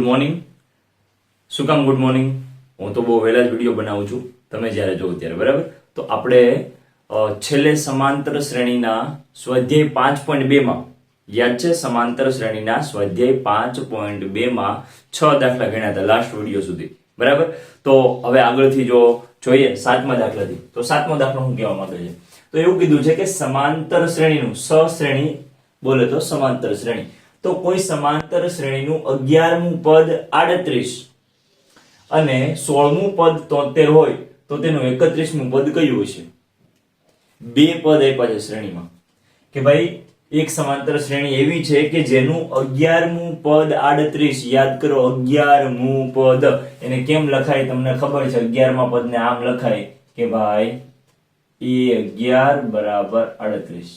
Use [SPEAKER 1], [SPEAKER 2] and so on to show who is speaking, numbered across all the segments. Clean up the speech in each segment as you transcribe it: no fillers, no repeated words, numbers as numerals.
[SPEAKER 1] Morning. શું કામ good morning? હું તો બહુ વહેલા જ વિડીયો બનાવું છું, તમે જ્યારે જોવો ત્યારે, બરાબર? તો આપણે છેલ્લે સમાંતર શ્રેણીના સ્વાધ્યાય 5.2 માં યાદ છે, સમાંતર શ્રેણીના સ્વાધ્યાય 5.2 માં 6 દાખલા ગણ્યા હતા લાસ્ટ વિડીયો સુધી, બરાબર? તો હવે આગળથી જો જોઈએ 7મા દાખલાથી, તો 7મો દાખલો શું કહેવા માંગે છે? તો એવું કીધું છે કે સમાંતર શ્રેણીનું સશ્રેણી બોલે તો સમાંતર શ્રેણી, તો કોઈ સમાંતર શ્રેણીનું 11મું પદ 38 અને 16મું પદ 73 હોય તો તેનું 31મું પદ કયું હશે? બે પદ આપ્યા છે શ્રેણીમાં કે ભાઈ એક સમાંતર શ્રેણી એવી છે કે જેનું 11મું પદ 38, યાદ કરો 11મું પદ, એને કેમ લખાય તમને ખબર છે? 11મા પદને આમ લખાય કે ભાઈ a11 બરાબર 38,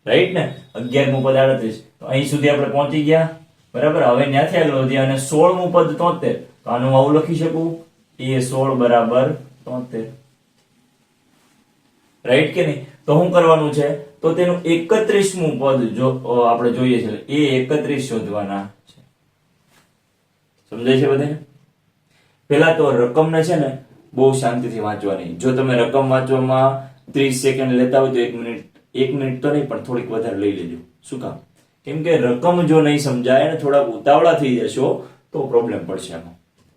[SPEAKER 1] રાઈટ ને? 11મું પદ 38, તો અહીં સુધી આપણે પહોંચી ગયા, બરાબર? હવે ત્યાંથી આગળ વધ્યા અને 16મું પદ 73, તો આનું આવું લખી શકું a16 બરાબર 73, રાઈટ કે નહીં? તો શું કરવાનું છે? તો તેનું 31મું પદ જો આપણે જોઈએ છે, એ 31 શોધવાના છે. સમજાય છે બધાને? પહેલા તો રકમને છે ને બહુ શાંતિથી વાંચવાની. જો તમે રકમ વાંચવામાં 30 સેકન્ડ લેતા હોય તો 1 મિનિટ તો નહીં પણ થોડીક વધારે લઈ લેજો. શું કામ? કેમ કે રકમ જો નહીં સમજાય અને થોડા ઉતાવળા થઈ જશો તો પ્રોબ્લેમ પડશે આમાં.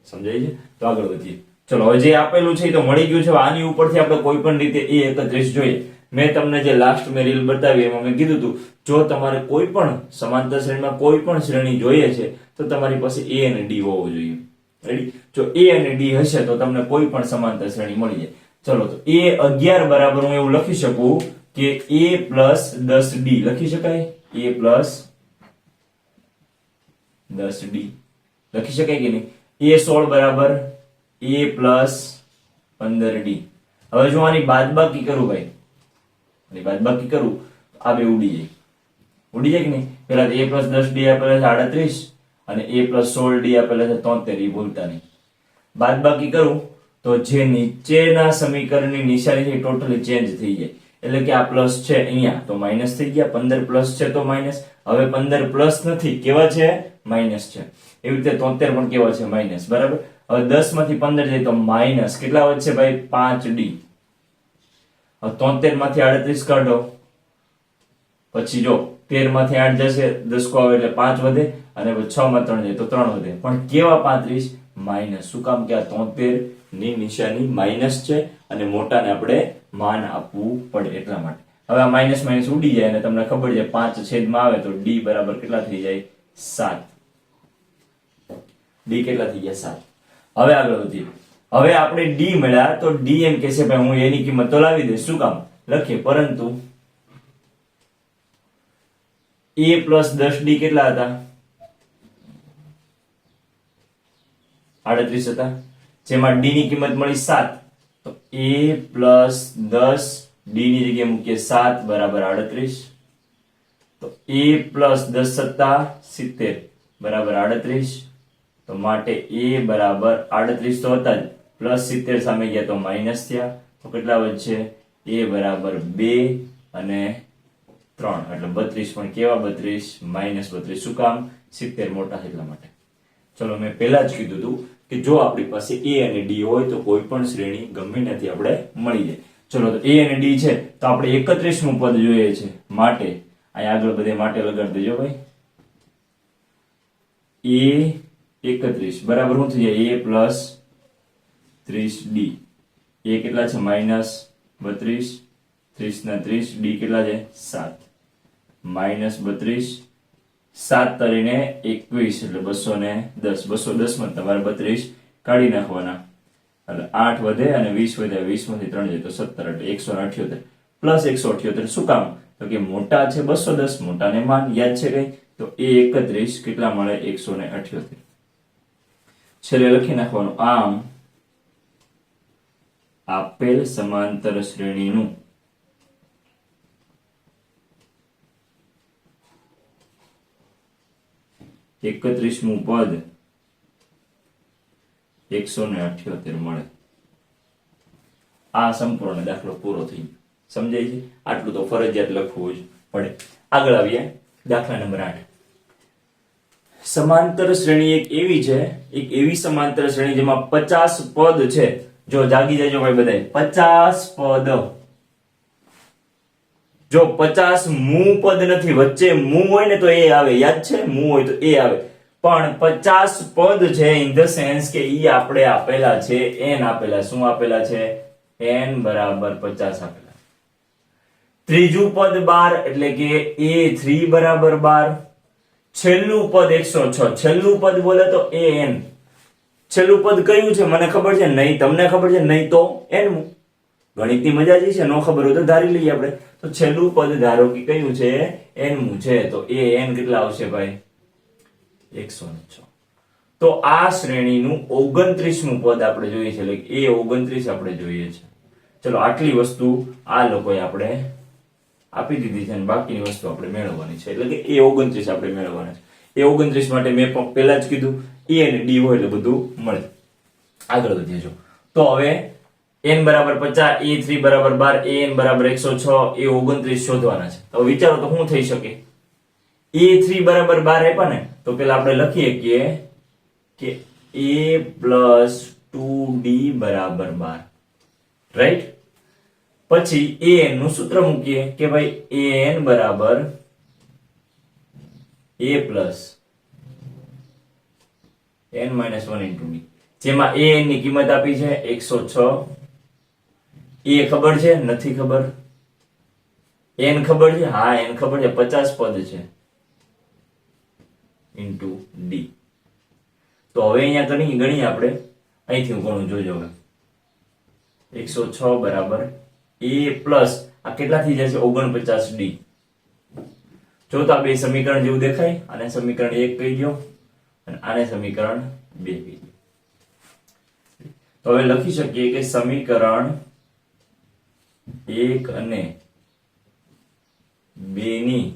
[SPEAKER 1] સમજાય છે? તો આગળ વધીએ. ચલો, હવે જે આપેલું છે એ તો મળી ગયું છે. આની ઉપરથી આપણે કોઈ પણ રીતે a31 જોઈએ. મેં તમને જે લાસ્ટ મેં રીલ બતાવી એમાં મેં કીધું હતું, જો તમારે કોઈ પણ સમાંતર શ્રેણીમાં કોઈ પણ શ્રેણી જોઈએ છે તો તમારી પાસે a અને d હોવો જોઈએ. રેડી? જો a અને d હશે તો તમને કોઈ પણ સમાંતર શ્રેણી મળી જાય. ચલો, તો a11 બરાબર હું એવું લખી શકું કે a plus 10d લખી શકાય. a plus 10d લખી શકાય કે નહીં? a16 બરાબર a plus 15d. હવે જો આની બાદબાકી કરું ભાઈ, આની બાદબાકી કરું, આ બે ઉડી જાય કે નહીં? પેલા a plus 10d આપેલા છે 38 અને a plus 16d આપેલા છે 73, એ ભૂલતા નહીં. બાદબાકી કરું તો જે નીચેના સમીકરણની નિશાની છે ટોટલી ચેન્જ થઈ જાય. એટલે કે આ પ્લસ છે અહીંયા તો માઇનસ થઈ ગયા, 15 પ્લસ છે તો માઇનસ. હવે 15 પ્લસ નથી, કેવા છે? માઇનસ છે. એવી રીતે 73 પણ કેવા છે? માઇનસ, બરાબર? હવે 10 માંથી 15 જાય તો માઇનસ કેટલા વધશે ભાઈ? 5d. હવે 73 માંથી 38 કાઢો, પછી જો 13 માંથી 8 જશે, 10 કો આવે એટલે 5 વધે, અને 6 માં 3 જાય તો 3 વધે. પણ કેવા 35? માઇનસ. શું કામ? કે આ 73 ની નિશાની માઇનસ છે અને મોટાને આપણે માન આપવું પડે એટલા માટે. હવે આ માઇનસ માઇનસ ઉડી જાય અને તમને ખબર છે 5 છેદમાં આવે તો d બરાબર કેટલા થઈ જાય? 7. d કેટલા થઈ ગયા? 7. હવે આગળ વધીએ. હવે આપણે d મળ્યા તો d એમ કહેશે ભાઈ હું એની કિંમત તો લાવી દઈશ. શું કામ? લખીએ, પરંતુ a plus 10d કેટલા હતા? 38 હતા, જેમાં d ની કિંમત મળી 7, તો a plus 10 d ની જગ્યાએ મૂકીએ 7 બરાબર 38, તો a plus 10 સત્તા 70 બરાબર 38, તો માટે a બરાબર 38 તો હતા જ, પ્લસ 70 સામે ગયા તો માઇનસ થયા, તો કેટલા વધશે? a બરાબર 2 અને 3 એટલે 32, પણ કેવા 32? માઇનસ 32. શું કામ? 70 મોટા એટલા માટે. ચલો, મેં પહેલા જ કીધું હતું કે જો આપણી પાસે a અને d હોય તો કોઈ પણ શ્રેણી ગમે ત્યાંથી આપણે મળી જાય. ચલો, તો a અને d છે તો આપણે 31મું પદ જોઈએ છે, માટે અહીં આગળ બધે માટે લગાડી દેજો ભાઈ. a 31 બરાબર શું થઈ જાય? a plus 30d. a કેટલા છે? માઇનસ 32, 30 ના 30, d કેટલા છે? 7. માઇનસ 32, 7 તરીને 21 એટલે 210. 210 માં તમારે 32 કાઢી નાખવાના એટલે 8 વધે અને 20 વધે. 20 માંથી 3 જાય તો 17 એટલે 178 પ્લસ 178. શું કામ? તો કે મોટા છે 210, મોટાને માન યાદ છે કઈ? તો a 31 કેટલા મળે? 178. છેલ્લે લખી નાખવાનું. આમ આપેલ સમાંતર શ્રેણીનું એકત્રીસમું પદ 178 મળે. આ સંપૂર્ણ દાખલો પૂરો થઈ ગયો. સમજાય છે? આટલું તો ફરજિયાત લખવું જ પડે. આગળ આવીએ દાખલા નંબર 8. સમાંતર શ્રેણી એક એવી સમાંતર શ્રેણી જેમાં 50 પદ છે. જો જાગી જજો ભાઈ બધાય, 50 પદ. જો 50 મૂ પદ નથી, વચ્ચે મૂ હોય ને તો એ આવે, યાદ છે? મૂ હોય તો એ આવે, પણ 50 પદ છે ઇન ધ સેન્સ કે ઈ આપણે આપેલા છે n આપેલા. શું આપેલા છે? n બરાબર 50 આપેલા. ત્રીજું પદ 12 એટલે કે a3 બરાબર 12. છેલ્લું પદ 106. છેલ્લું પદ બોલે તો an. છેલ્લું પદ કયું છે મને ખબર છે નહીં, તમને ખબર છે નહીં તો n મુ. ગણિતની મજા જ છે, નો ખબર હોય તો ધારી લઈએ આપણે. તો છેલ્લું પદ ધારો કે કયું છે? n મુ છે, તો an કેટલા આવશે ભાઈ? 106. તો આ શ્રેણીનું 29મું પદ આપણે જોઈએ છે, એટલે એ 29 આપણે જોઈએ છે. ચલો આટલી વસ્તુ આ લોકોએ આપણે આપી દીધી છે અને બાકીની વસ્તુ આપણે મેળવવાની છે, એટલે કે એ 29 આપણે મેળવવાના છે. એ 29 માટે મેં પણ પહેલા જ કીધું e અને d હોય એટલે બધું મળે. આગળ વધીએ જો. તો હવે n બરાબર 50, a3 બરાબર 12, an બરાબર 106, એ 29 શોધવાના છે. તો વિચારો તો શું થઈ શકે? a3 બરાબર 12 આપ્યા ને, તો પેલા આપણે લખીએ કે a plus 2d બરાબર 12, રાઈટ? પછી an નું સૂત્ર મૂકીએ કે ભાઈ an બરાબર a plus n minus 1 into d, જેમાં an ની કિંમત આપી છે 106. એ ખબર છે? નથી ખબર. n ખબર છે? હા n ખબર છે, 50 પદ છે into d. તો હવે અહીંયા ગણી આપણે, અહીંથી હું ગણું જોજો. હવે 106 બરાબર a પ્લસ આ કેટલા થઈ જશે? 49d. જો તો આ બે સમીકરણ જેવું દેખાય, આને સમીકરણ 1 કહી દો અને આને સમીકરણ 2 કહી દો. તો હવે લખી શકીએ કે સમીકરણ 1 અને 2 ની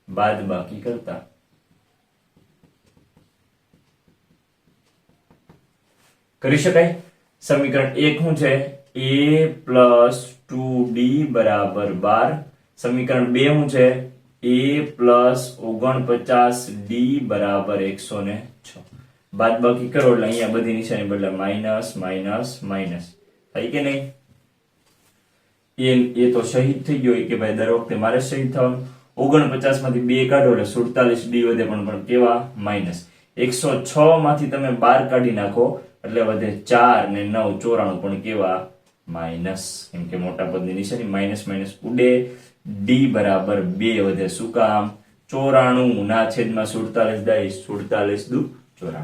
[SPEAKER 1] બાદબાકી કરતા કરી શકાય. સમીકરણ 1 શું છે? a plus 2d બરાબર 12. સમીકરણ 2 શું છે? a plus 49d બરાબર 106. બાદબાકી કરો એટલે અહીંયા બધી નિશાની બદલે માઇનસ માઇનસ માઇનસ થાય કે નહીં? એ તો શહીદ થઈ ગયો કે ભાઈ દર વખતે મારે શહીદ થવાનું. 49 માંથી 2 કાઢો એટલે 47d વધે, પણ કેવા? માઇનસ. 106 માંથી તમે 12 કાઢી નાખો એટલે વધે 4 ને 9 94, પણ કેવા? માઇનસ. કેમ કે મોટા પદની નિશાની માઇનસ માઇનસ ઉડે. d બરાબર 2 વધે. શું કામ? 94 ના છેદમાં 47 દાઈ 47 દુ 94.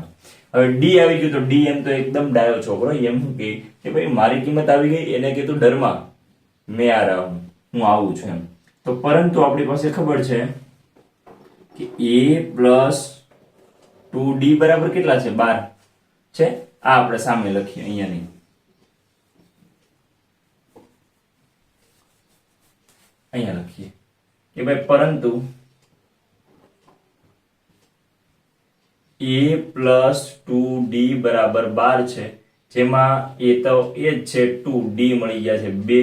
[SPEAKER 1] હવે d આવી ગયું તો d એમ તો એકદમ ડાયો છોકરો, એમ શું કે ભાઈ મારી કિંમત આવી ગઈ, એને કીધું ડરમાં મેં આ રહા હું આવું છું એમ. તો પરંતુ આપણી પાસે ખબર છે કે a plus 2d બરાબર કેટલા છે? 12 છે. આ આપણે સામે લખીએ, અહીંયા નહીં. અહીંયા લખીએ કે ભાઈ પરંતુ a plus 2d બરાબર 12 છે, જેમાં a તો એ જ છે, 2d મળી ગયા છે 2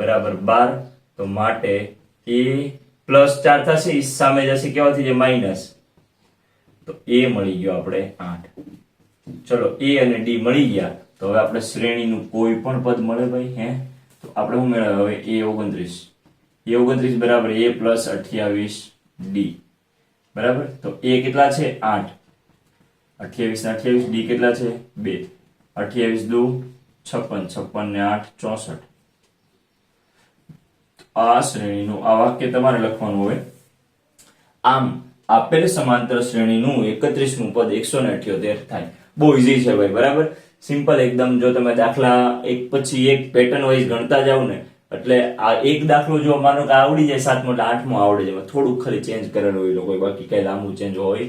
[SPEAKER 1] બરાબર 12. તો માટે a પ્લસ 4 થશે, ઈ સામે જશે કેવા થઈ જાય? માઇનસ. તો a મળી ગયો આપણે 8. ચલો a અને d મળી ગયા. તો હવે આપણે શ્રેણીનું કોઈ પણ પદ મળે ભાઈ, હે? તો આપણે શું મેળવે હવે? a 29 બરાબર a plus 28d બરાબર. તો a કેટલા છે? 8. 28 ને 28, d કેટલા છે? 2. 28 દુ 56, 56 ને 8 64. આ શ્રેણીનું આ વાક્ય તમારે લખવાનું હોય. આમ આપેલ સમાંતર શ્રેણીનું 31મું પદ 178 થાય. બહુ ઈઝી છે ભાઈ, બરાબર? સિમ્પલ એકદમ. જો તમે દાખલા એક પછી એક પેટર્ન વાઇઝ ગણતા જાવ ને, એટલે આ એક દાખલો જો માનો કે આવડી જાય 7મો એટલે 8મો આવડે જાય, થોડુંક ખાલી ચેન્જ કરેલું હોય લોકો, બાકી કઈ લાંબુ ચેન્જ હોય.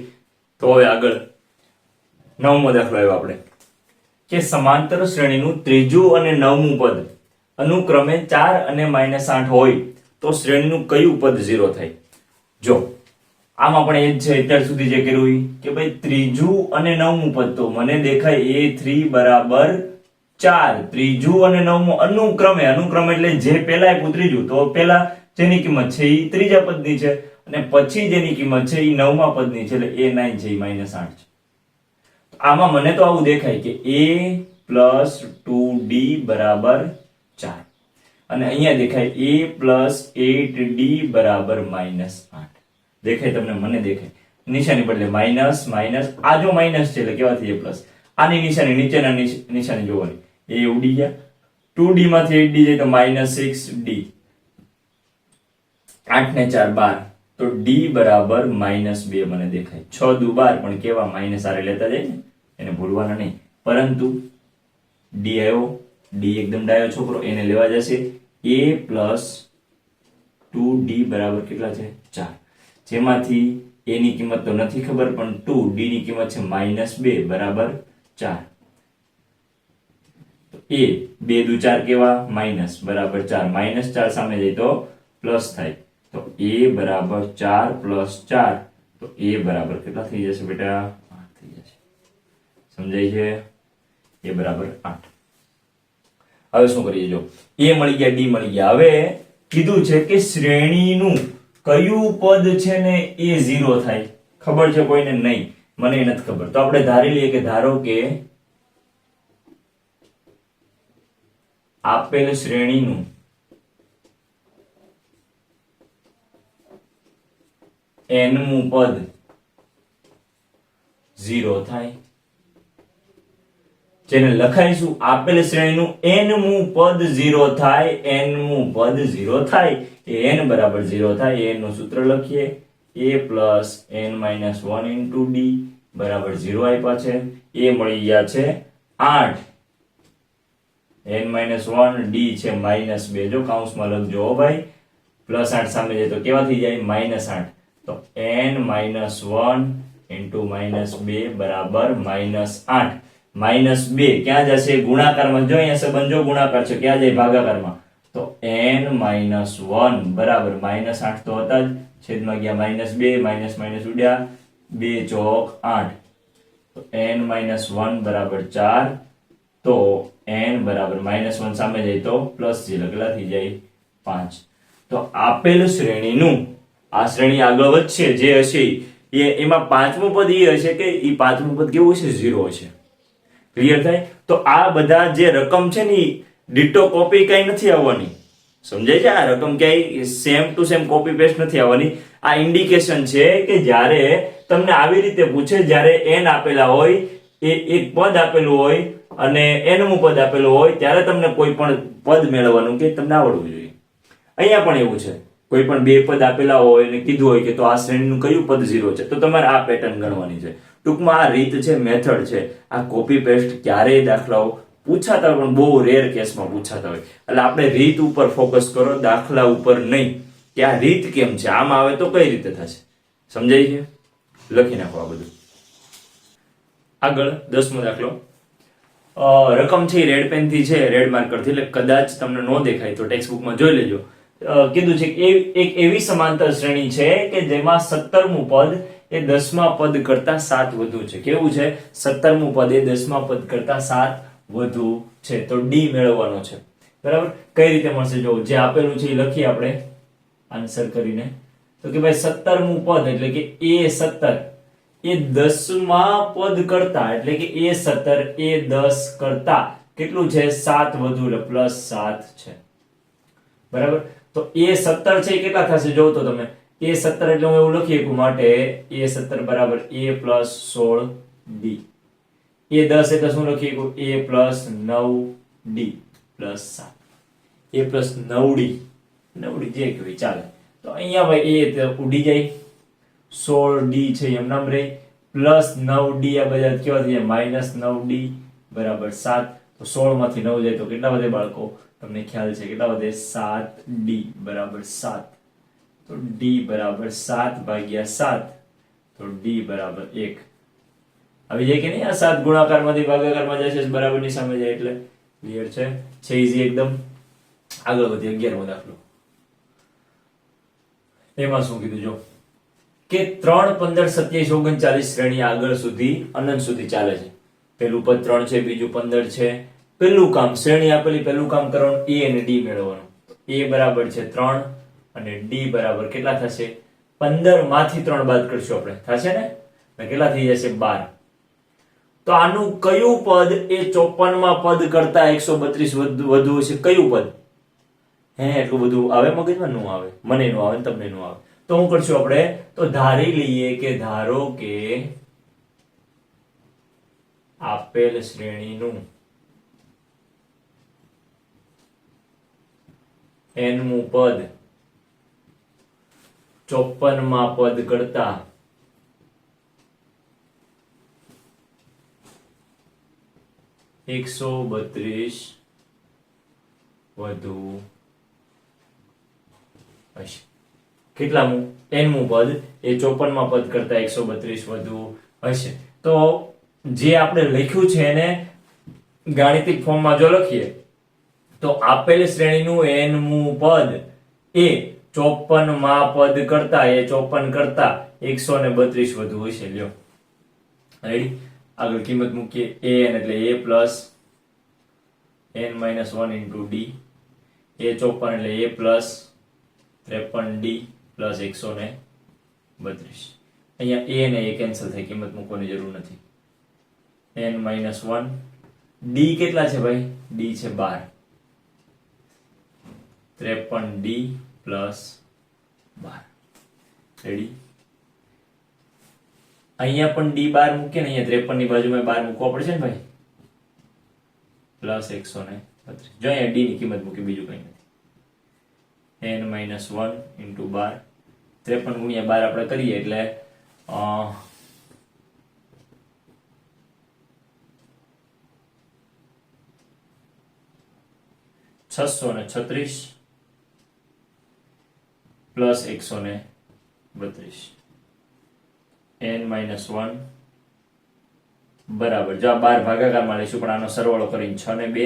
[SPEAKER 1] તો હવે આગળ 9મો દાખલો આવ્યો આપણે કે સમાંતર શ્રેણીનું ત્રીજું અને 9મું પદ અનુક્રમે 4 અને -8 હોય તો શ્રેણીનું કયું પદ 0 થાય? જો આમાં પણ એ જ છે અત્યાર સુધી જે કર્યું કે ભાઈ ત્રીજું અને 9મું પદ તો મને દેખાય a3 બરાબર 4. ત્રીજું અને 9મું અનુક્રમે એટલે જે પહેલા આપ્યું ત્રીજું, તો પહેલા જેની કિંમત છે એ ત્રીજા પદની છે અને પછી જેની કિંમત છે એ નવમા પદની છે, એટલે a9 છે એ -8 છે. આમાં મને તો આવું દેખાય કે a + 2d = 4 અને અહીંયા દેખાય a + 8d = -8 દેખાય તમને? મને દેખાય નિશાની બદલે માઇનસ માઇનસ, આ જો માઇનસ છે એટલે કેવા થઈ જાય પ્લસ, આની નિશાની નીચેના નિશાની જોવાની, એ ઉડી ગયા, 2d માંથી 8d જાય તો -6d, 8 ને 4 12, તો d બરાબર -2 મને દેખાય. 6 દુ 12 પણ કેવા માઇનસ આરે લેતા જાય ને, એને ભૂલવાના નહીં. પરંતુ d આવ્યો, d એકદમ ડાયો છોકરો, એને લેવા જશે a + 2d બરાબર કેટલા છે 4, જેમાંથી a ની કિંમત તો નથી ખબર પણ 2d ની કિંમત છે -2 બરાબર 4. તો a 2 દુ 4 કેવા માઇનસ બરાબર 4, -4 સામે જાય તો પ્લસ થાય, તો a બરાબર 4 + 4, તો a બરાબર કેટલા થઈ જશે બેટા 8 થઈ જશે. સમજાય છે? a બરાબર 8. હવે શું કરીએ? જો a મળી ગયા, d મળી ગયા. હવે કીધું છે કે શ્રેણીનું કયું પદ છે ને એ 0 થાય, ખબર છે કોઈને? નહીં, મને નથી ખબર. તો આપણે ધારી લઈએ કે ધારો કે આપેલ શ્રેણીનું nમું પદ 0 થાય, જેને લખાઈશું આપેલ શ્રેણીનું nમું પદ 0 થાય, nમું પદ 0 થાય, એ n બરાબર 0 થાય. n નું સૂત્ર લખીએ, a + n - 1 * d બરાબર 0 આપ્યા છે. a મળી ગયા છે 8, n - 1, d છે -2, જો કૌંસમાં લખજો હો ભાઈ, +8 સામે જાય તો કેવા થઈ જાય -8, તો n - 1 * -2 બરાબર -8. -2 ક્યાં જશે? ગુણાકારમાં. જો અહીંયા સંબંધ જો ગુણાકાર છે, ક્યાં જાય? ભાગાકારમાં. તો n - 1 બરાબર -8 તો હતા જ, છેદમાં ગયા -2, - ઉડ્યા, 2 ચોક 8, તો n - 1 બરાબર 4, તો n બરાબર -1 સામે જાય તો પ્લસ જે લગલા થઈ જાય 5. તો આપેલ શ્રેણીનું, આ શ્રેણી આગળ વધશે જે હશે એમાં પાંચમું પદ એ હશે કે એ પાંચમું પદ કેવું હશે? 0 હશે. ક્લિયર થાય? તો આ બધા જે રકમ છે ને ડિટો કોપી કઈ નથી આવવાની, સમજાય છે? આ રકમ ક્યાંય same to same copy paste નથી આવવાની. આ ઇન્ડિકેશન છે કે જ્યારે તમને આવી રીતે પૂછે, જ્યારે n આપેલા હોય, એક પદ આપેલું હોય અને nમું પદ આપેલું હોય, ત્યારે તમને કોઈ પણ પદ મેળવવાનું કે તમને આવડવું જોઈએ. અહીંયા પણ એવું છે, કોઈ પણ બે પદ આપેલા હોય અને કીધું હોય કે તો આ શ્રેણીનું કયું પદ 0 છે, તો તમારે આ પેટર્ન ગણવાની છે. ટૂંકમાં આ રીત છે, મેથડ છે. આ કોપી પેસ્ટ ક્યારેય દાખલાઓ પૂછાતા હોય પણ બહુ રેર કેસમાં પૂછાતા હોય, એટલે આપણે રીત ઉપર ફોકસ કરો, દાખલા ઉપર નહીં કે આ રીત કેમ છે, આમ આવે તો કઈ રીતે થશે. સમજાય છે? લખી નાખો આ બધું. આગળ 10મો દાખલો. રકમ છે રેડ પેન થી છે, રેડ માર્કર થી, એટલે કદાચ તમને ન દેખાય તો ટેક્સ્ટ બુકમાં જોઈ લેજો. કીધું છે કે એક એવી સમાંતર શ્રેણી છે કે જેમાં 17મું પદ એ 10મા પદ કરતા 7 વધુ છે. કેવું છે? 17મું પદ એ 10મા પદ કરતા 7 વધુ છે. તો d મેળવવાનો છે. બરાબર? કઈ રીતે મળશે? જો જે આપેલું છે એ લખીએ આપણે આન્સર કરીને. તો કે ભાઈ 17મું પદ એટલે કે a17 એ 10મા પદ કરતા, એટલે કે a17 એ 10 કરતા કેટલું છે? 7 વધુ, એટલે +7 છે. બરાબર? તો a17 છે એ કેટલા થશે? જોવો તો તમે, a17 એટલે હું એવું લખી શકું માટે a17 બરાબર a + 16d. a10 એટલે શું લખી શકું? a + 9d + 7. a + 9d, 9d જે કહેવાય ચાલે. તો અહીંયા ભાઈ a તો ઉડી જાય, 16d છે એમ નામ રહે, +9d આ બધા કેવા થઈ જાય? -9d બરાબર 7. તો 16 માંથી 9 જાય તો કેટલા વધે બાળકો? તમને ખ્યાલ છે કેટલા વધે? 7d બરાબર 7. તો d બરાબર 7/7, તો d બરાબર 1 આવી જાય કે નહીં? આ 7 ગુણાકારમાંથી ભાગાકારમાં જશે, બરાબરની સામે જાય, એટલે ક્લિયર છે ઈઝી એકદમ. આગળ વધીએ 11મો દાખલો. એમાં શું કીધું? જો કે 3, 15, 27, 39 શ્રેણી આગળ સુધી અનંત સુધી ચાલે છે. પેલું પદ 3 છે, બીજું 15 છે. પેલું કામ શ્રેણી આપેલી, પેલું કામ કરવાનું a અને d મેળવવાનું. a બરાબર છે 3, અને ડી બરાબર કેટલા થશે? 15 માંથી 3 બાદ કરશું આપણે, થશે ને? કેટલા થઈ જશે? 12. તો આનું કયું પદ એ 54 માં પદ કરતા 132 વધુ છે? કયું પદ? એટલું બધું આવે મગજમાં? નું આવે, મને નું આવે, તમને નું આવે. તો હું કરશું આપણે? તો ધારી લઈએ કે ધારો કે આપેલ શ્રેણીનું nમું પદ 54 માં પદ કરતા 132 વધુ હશે. કેટલામું? nમું પદ એ 54 માં પદ કરતા 132 વધુ હશે. તો જે આપણે લખ્યું છે એને ગાણિતિક ફોર્મમાં જો લખીએ તો આપેલ શ્રેણીનું nમું પદ એ 54 માં પદ કરતા 132 વધુ હશે. લ્યો રેડી. આગળ કિંમત મૂકીએ. an એટલે a plus n minus 1 into D. a 54 એટલે a પ્લસ 53d પ્લસ 132. અહીંયા a ને a કેન્સલ થાય, કિંમત મૂકવાની જરૂર નથી. n માઇનસ 1 d કેટલા છે ભાઈ? d છે 12. 53d plus 12. રેડી. અહીંયા પણ d 12 મૂકીએ ને, અહીંયા 53 ની બાજુમાં 12 મૂકવા પડશે ને ભાઈ, પ્લસ 132. જો અહીંયા d ની કિંમત મૂકી, બીજું કઈ નથી. n minus 1 into 12. 53 ગુણ્યા 12 આપણે કરીએ એટલે 636 પ્લસ 132. n માઇનસ 1 બરાબર, જો આ 12 ભાગાકારમાં લઈશું પણ આનો સરવાળો કરીને 6 ને 2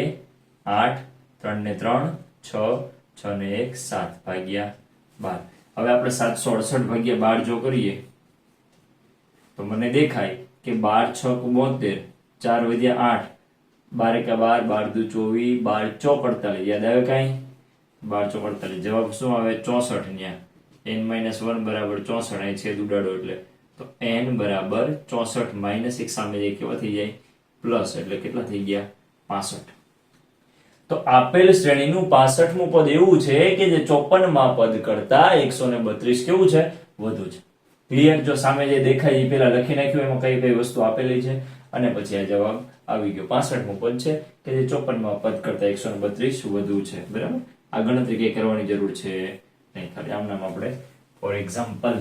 [SPEAKER 1] 8, 3 ને 3 6, 6 ને 1 7 ભાગ્યા 12. હવે આપણે 768 ભાગ્યા 12 જો કરીએ તો મને દેખાય કે 12 6 72, 4 વધ્યા 8, 12 એકા 12, 12 દુ 24, 12 ચોક 48. યાદ આવે કઈ? 12 ચોક 48. જવાબ શું આવે? 64. ન્યા n માઇનસ 1 બરાબર 64. અહીં છેદ ઉડાડો એટલે તો n બરાબર 64 માઇનસ એક સામે જાય કેવા થઈ જાય? પ્લસ. એટલે કેટલા થઈ ગયા? 65. તો આપેલ શ્રેણીનું 65મું પદ એવું છે કે જે 54 માં પદ કરતા 132 કેવું છે? વધુ છે. ક્લિયર? જો સામે જે દેખાય એ પેલા લખી નાખ્યું એમાં કઈ કઈ વસ્તુ આપેલી છે અને પછી આ જવાબ આવી ગયો. 65મું પદ છે કે જે 54 માં પદ કરતા 132 વધુ છે. બરાબર. આ ગણતરી કઈ કરવાની જરૂર છે નહીં, ખાલી આમ નામ આપણે ફોર એક્ઝામ્પલ.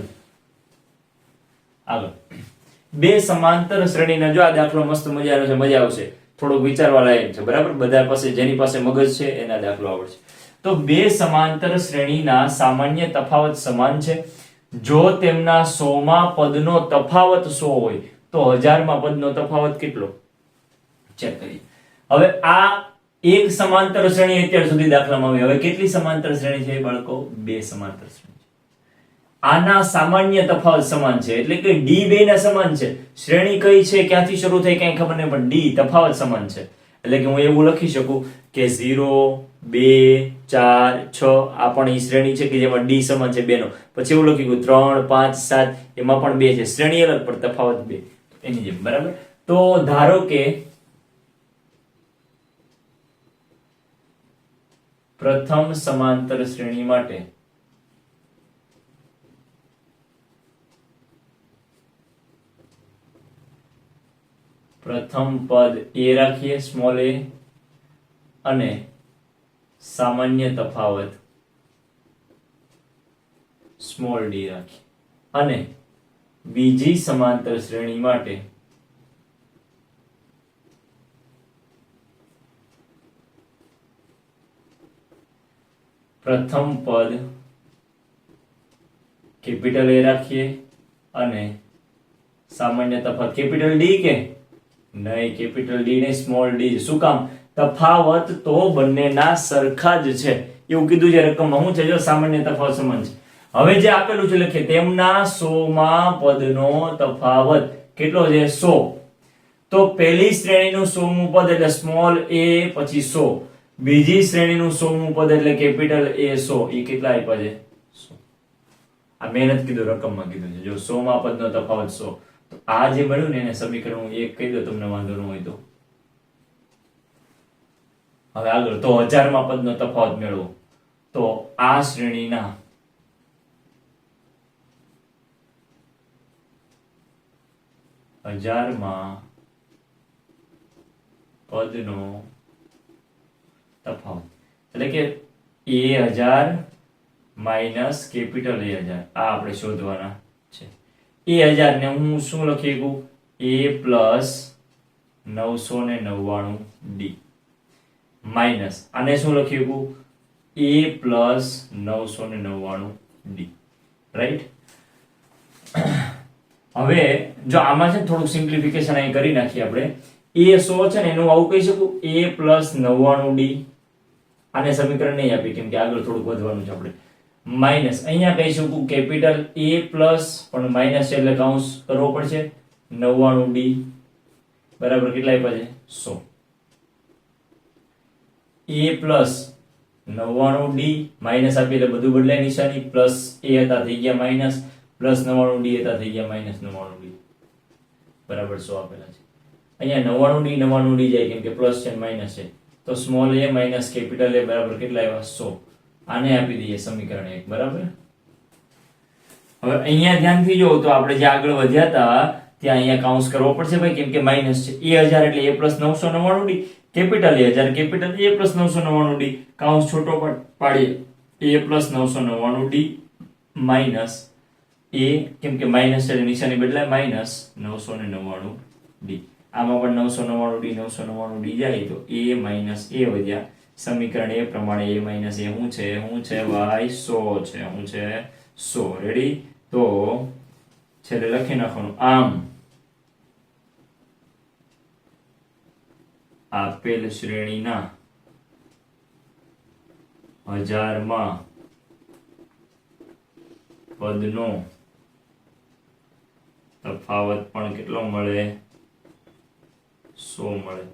[SPEAKER 1] આગળ બે સમાંતર શ્રેણીના, જો આ દાખલો મસ્ત મજાનો છે, મજા આવશે, થોડુંક વિચારવા લાયક છે. બરાબર. બધા પાસે, જેની પાસે મગજ છે એના દાખલો આવડશે. તો બે સમાંતર શ્રેણીના સામાન્ય તફાવત સમાન છે જો તેમના 100 માં પદનો તફાવત 100 હોય તો 1000 માં પદનો તફાવત કેટલો? ચેક કરીએ. હવે આ એક સમાંતર શ્રેણી અત્યાર સુધી દાખલામાં આવી. હવે કેટલી સમાંતર શ્રેણી છે બાળકો? બે સમાંતર શ્રેણી. આના સામાન્ય તફાવત સમાન છે એટલે કે d બે ના સમાન છે. શ્રેણી કઈ છે, ક્યાંથી શરૂ થઈ કઈ ખબર નહીં, પણ d તફાવત સમાન છે. એટલે કે હું એવું લખી શકું કે 0 2 4 6 આ પણ ઈ શ્રેણી છે કે જેમાં d સમાન છે બેનો. પછી એવું લખી ગયું 3 5 7 એમાં પણ બે છે, શ્રેણી અલગ પણ તફાવત બે, એની જેમ. બરાબર. તો ધારો કે પ્રથમ સમાંતર શ્રેણી માટે પ્રથમ પદ a રાખીએ, સ્મોલ a, અને સામાન્ય તફાવત સ્મોલ d રાખીએ. અને બીજી સમાંતર શ્રેણી માટે પ્રથમ પદ કેપિટલ A રાખીએ અને સામાન્ય તફાવત કેપિટલ D કે નહીં, કેપિટલ D ને સ્મોલ d. શું કામ? તફાવત તો બંનેના સરખા જ છે એવું કીધું છે રકમમાં. શું છે? જો સામાન્ય તફાવત સમાન છે. હવે જે આપેલું છે લખીએ, તેમના 100 માં પદનો તફાવત કેટલો છે? 100. તો પહેલી શ્રેણીનું 100મું પદ એટલે સ્મોલ a પછી 100, બીજી શ્રેણીનું 100મું પદ એટલે કેપિટલ A 100. એ કેટલા આપ્યા છે? 100. આ મેં નથી કીધું, રકમમાં કીધું છે. જો 100 માં પદનો તફાવત 100, તો આ જે મળ્યું ને એને સમીકરણ 1 કહી દો તમને વાંધો ન હોય તો. હવે આગળ તો 1000 માં પદનો તફાવત મેળવો, તો આ શ્રેણીના હજારમાં પદનો તફાવત એટલે કે A1000 માઇનસ કેપિટલ A1000 આ આપણે શોધવાના છે. A1000 ને હું શું લખી શકું? A પ્લસ 999D માઇનસ આને શું લખી શકું? A plus 999D. રાઈટ. હવે જો આમાં છે થોડુંક સિમ્પ્લિફિકેશન અહીં કરી નાખીએ આપણે. A 100 છે ને એનું આવું કહી શકું A પ્લસ 99D. આને સમીકરણ નહીં આપી કેમ કે આગળ થોડુંક વધવાનું છે આપણે. માઇનસ અહીંયા કહી શકું કેપિટલ A પ્લસ પણ માઇનસ એટલે કાઉન્સ કરવો પડશે 99D બરાબર કેટલા આપ્યા છે 100. A પ્લસ 99D માઇનસ આપી એટલે બધું બદલાય નિશાની. પ્લસ A હતા થઈ ગયા માઇનસ, પ્લસ 99D હતા થઈ ગયા માઇનસ 99D બરાબર 100 આપેલા છે. અહીંયા 99D જાય કેમ કે પ્લસ છે માઇનસ છે, તો small a minus capital A બરાબર કેટલા આવ્યા 100. આને આપી દઈએ સમીકરણ 1 બરાબર. હવે અહીંયા ધ્યાનથી જો તો આપણે જે આગળ વધ્યા હતા ત્યાં અહીંયા કાઉન્સ કરવો પડશે ભાઈ કેમ કે માઇનસ છે. A1000 એટલે A plus 999D, capital A1000 capital A plus 999D, કાઉન્સ છોટો પાડીએ A plus 999D minus A કેમ કે માઇનસ એટલે નિશાની બદલાય માઇનસ 999D. આમાં પણ 999D જાય તો A માઇનસ A વધ્યા. સમીકરણ એ પ્રમાણે A માઇનસ A શું છે ભાઈ 100 છે. શું છે 100. રેડી. તો છેલ્લે લખી નાખવાનું આમ આપેલ શ્રેણીના 1000 માં પદનો તફાવત પણ કેટલો મળે 100 મળે.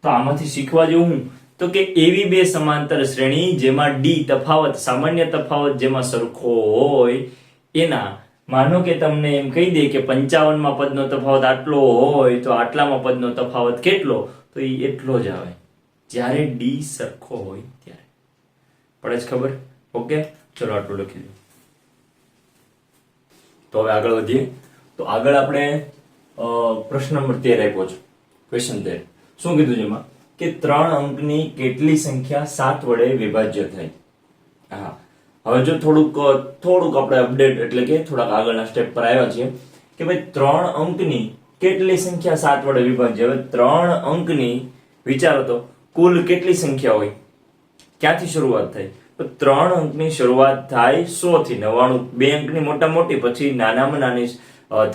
[SPEAKER 1] તો આમાંથી શીખવા જેવું તો કે એવી બે સમાંતર શ્રેણી જેમાં D તફાવત સામાન્ય તફાવત જેમાં સરખો હોય એના માનો કે તમને એમ કહી દે કે 55 માં પદનો તફાવત આટલો હોય તો આટલામાં પદનો તફાવત કેટલો, તો એ એટલો જ આવે જ્યારે D સરખો હોય ત્યારે. પડે જ ખબર? ઓકે ચલો આટલું લખી દો. તો હવે આગળ વધીએ. તો આગળ આપણે પ્રશ્ન નંબર 13 આપ્યો છે. ક્વેશ્ચન 13 શું કીધું છે એમાં કે 3 અંકની કેટલી સંખ્યા 7 વડે વિભાજ્ય થાય? હા હવે જો થોડુંક આપણે અપડેટ એટલે કે થોડાક આગળના સ્ટેપ પર આવ્યા છીએ કે ભાઈ 3 અંકની કેટલી સંખ્યા 7 વડે વિભાજ્ય. હવે 3 અંકની વિચારો તો કુલ કેટલી સંખ્યા હોય, ક્યાંથી શરૂઆત થાય? તો 3 અંકની શરૂઆત થાય 100 થી. 99 બે અંકની મોટા મોટી પછી નાનામાં નાની